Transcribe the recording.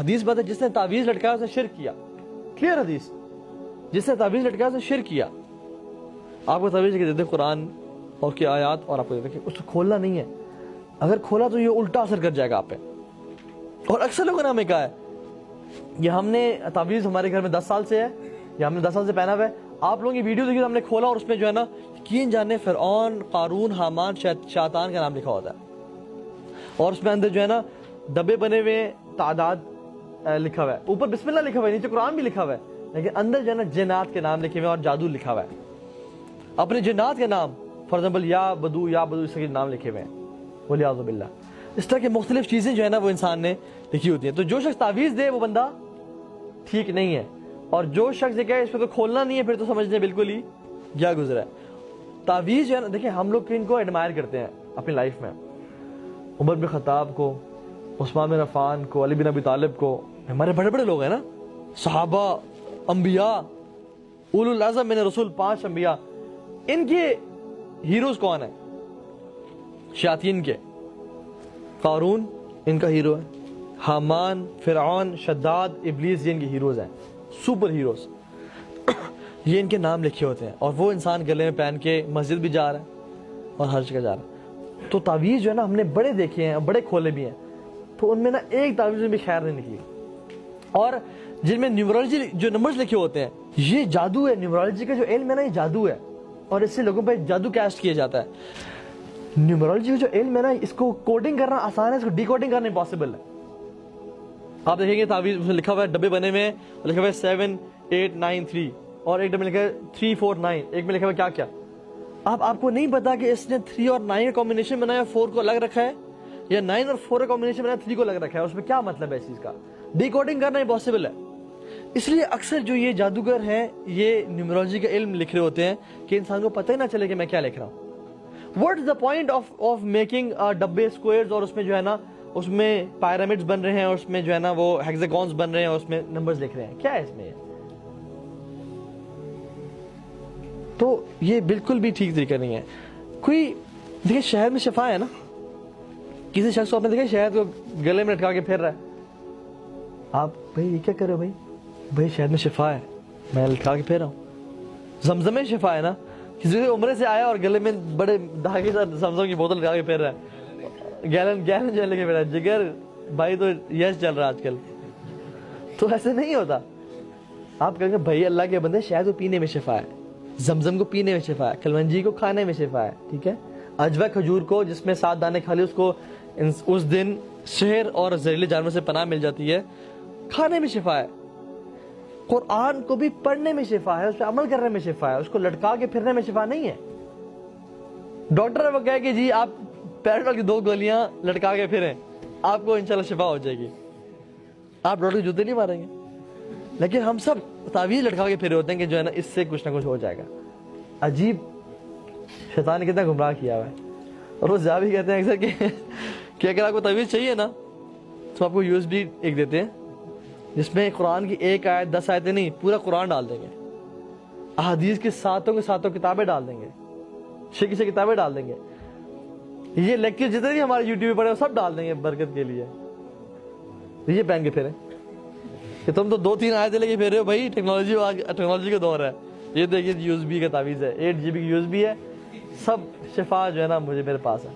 حدیث بات ہے جس نے تعویذ لٹکایا اس نے شرک کیا. کلیئر حدیث, جس نے تعویذ لٹکایا اس نے شرک کیا. آپ کو تعویذ کے دیتے قرآن اور کی آیات اور آپ کو دیتے کہ اس کو کھولنا نہیں ہے, اگر کھولا تو یہ الٹا اثر کر جائے گا آپ پہ. اور اکثر لوگوں نے ہمیں کہا ہے یہ ہم نے تعویذ ہمارے گھر میں 10 سال سے ہے یا ہم نے 10 سال سے پہنا ہوا ہے. آپ لوگوں کی ویڈیو دیکھی تو ہم نے کھولا اور اس میں جو ہے نا یقین جانے فرعون, قارون, حامان, شیطان کا نام لکھا ہوتا ہے, اور اس میں اندر جو ہے نا ڈبے بنے ہوئے تعداد لکھا ہوا ہے, اوپر بسم اللہ لکھا ہوا ہے, نیچے قرآن بھی لکھا ہوا ہے, لیکن اندر جو ہے نا جنات کے نام لکھے ہوئے ہیں اور جادو لکھا ہوا ہے. اپنے جنات کے نام فار ایگزامپل یا بدو اس کے نام لکھے ہوئے ہیں, ولیعوذ باللہ. اس طرح کی مختلف چیزیں جو ہے نا وہ انسان نے لکھی ہوتی ہیں. تو جو شخص تعویذ دے وہ بندہ ٹھیک نہیں ہے, اور جو شخص یہ کہے اس پہ تو کھولنا نہیں ہے پھر تو سمجھنے بالکل ہی کیا گزرا ہے. تعویذ جو ہے نا دیکھیں ہم لوگ ان کو ایڈمائر کرتے ہیں اپنی لائف میں, عمر بن خطاب کو, عثمان بن عفان کو, علی بن ابی طالب کو, ہمارے بڑے بڑے لوگ ہیں نا, صحابہ, انبیاء, اولو العزم من رسول, 5 انبیاء. ان کے ہیروز کون ہیں؟ شیاطین کے. قارون ان کا ہیرو ہے, حامان, فرعون, شداد, ابلیس یہ ان کے ہیروز ہیں, سپر ہیروز. یہ ان کے نام لکھے ہوتے ہیں اور وہ انسان گلے میں پہن کے مسجد بھی جا رہا ہے اور ہر جگہ جا رہا ہے. تو تعویذ جو ہے نا ہم نے بڑے دیکھے ہیں, بڑے کھولے بھی ہیں, تو ان میں نا ایک تعویذ میں بھی خیر نہیں نکلی. اور جن میں نیومرولوجی جو نمبرز لکھے ہوتے ہیں یہ جادو ہے. نیومرولوجی کا جو علم ہے نا یہ جادو ہے, اور اس سے لوگوں پہ جادو کیسٹ کیا جاتا ہے. نیومرولوجی کا جو علم ہے نا اس کو کوڈنگ کرنا آسان ہے, اس کو ڈی کوڈنگ کرنا امپاسبل ہے. آپ دیکھیں گے تعویذ اس میں لکھا ہوا ہے, ڈبے بنے ہوئے ہیں, لکھا ہوا ہے 7 8 9 3, اور ایک ڈبے میں لکھا ہے 3 4 9, ایک میں لکھا ہوا ہے کیا کیا. آپ کو نہیں پتا کہ اس نے 3 اور 9 کا کمبینیشن بنایا, 4 کو الگ رکھا ہے, یا 9 اور 4 کا کمبینیشن بنایا, 3 کو الگ رکھا ہے. اس میں کیا مطلب ہے اس چیز کا؟ ڈی کوڈنگ کرنا امپاسبل ہے. اس لیے اکثر جو یہ جادوگر ہیں یہ نیومرولوجی کا علم لکھ رہے ہوتے ہیں کہ انسان کو پتہ ہی نہ چلے کہ میں کیا لکھ رہا ہوں. What is the point of making ڈبے اسکوئرز, اور اس میں جو ہے نا اس میں پیرامڈز بن رہے ہیں, اور اس میں جو ہے نا وہ ہیگزاگونز بن رہے ہیں, اور اس میں نمبرز لکھ رہے ہیں, کیا ہے اس میں؟ تو یہ بالکل بھی ٹھیک طریقہ نہیں ہے. کوئی دیکھیں شہد میں شفا ہے نا, کسی شخص کو آپ نے دیکھا شہد کو گلے میں لٹکا کے پھر رہا ہے, آپ بھائی یہ کیا کر رہے ہو؟ بھائی شہد میں شفا ہے, میں لٹکا کے پھر رہا ہوں. زمزم میں شفا ہے نا, کسی عمرے سے آیا اور گلے میں بڑے دھاگے سے زمزم کی بوتل لگا کے پھر رہا ہے, گیلن جو لے کے پھر رہا ہے. جگر بھائی تو یس چل رہا ہے آج کل. تو ایسے نہیں ہوتا. آپ کہیں گے بھائی اللہ کے بندے شہد کو پینے میں شفا ہے, زمزم کو پینے میں شفا ہے, کلونجی کو کھانے میں شفا ہے, ٹھیک ہے, اجوا کھجور کو جس میں 7 دانے کھا لے اس کو اس دن شہر اور زہریلے جانور سے پناہ مل جاتی ہے, کھانے میں شفا ہے. قرآن کو بھی پڑھنے میں شفا ہے, اس پہ عمل کرنے میں شفا ہے, اس کو لٹکا کے پھرنے میں شفا نہیں ہے. ڈاکٹر وہ کہے کہ جی آپ پیراڈول کی 2 گولیاں لٹکا کے پھریں, آپ کو انشاءاللہ شفا ہو جائے گی. آپ ڈاکٹر کے جوتے نہیں ماریں گے, لیکن ہم سب تعویذ لٹکا کے پھرے ہوتے ہیں کہ جو ہے نا اس سے کچھ نہ کچھ ہو جائے گا. عجیب شیطان نے کتنا گمراہ کیا ہوا ہے. اور وہ بھی کہتے ہیں اکثر کہ اگر آپ کو تعویذ چاہیے نا تو آپ کو USB ایک دیتے ہیں جس میں قرآن کی 1 آیت 10 آیتیں نہیں پورا قرآن ڈال دیں گے, احادیث کی 7 کتابیں ڈال دیں گے, 6 کتابیں ڈال دیں گے, یہ لیکچر جتنے بھی ہمارے YouTube پہ پڑے وہ سب ڈال دیں گے برکت کے لیے. یہ پہن کے پھریں کہ تم تو 2-3 آیتیں لے کے پھر رہے ہو بھائی, ٹیکنالوجی کا دور ہے. یہ دیکھیے USB کا تعویذ ہے, 8 GB کی USB ہے, سب شفا جو ہے نا میرے پاس ہے.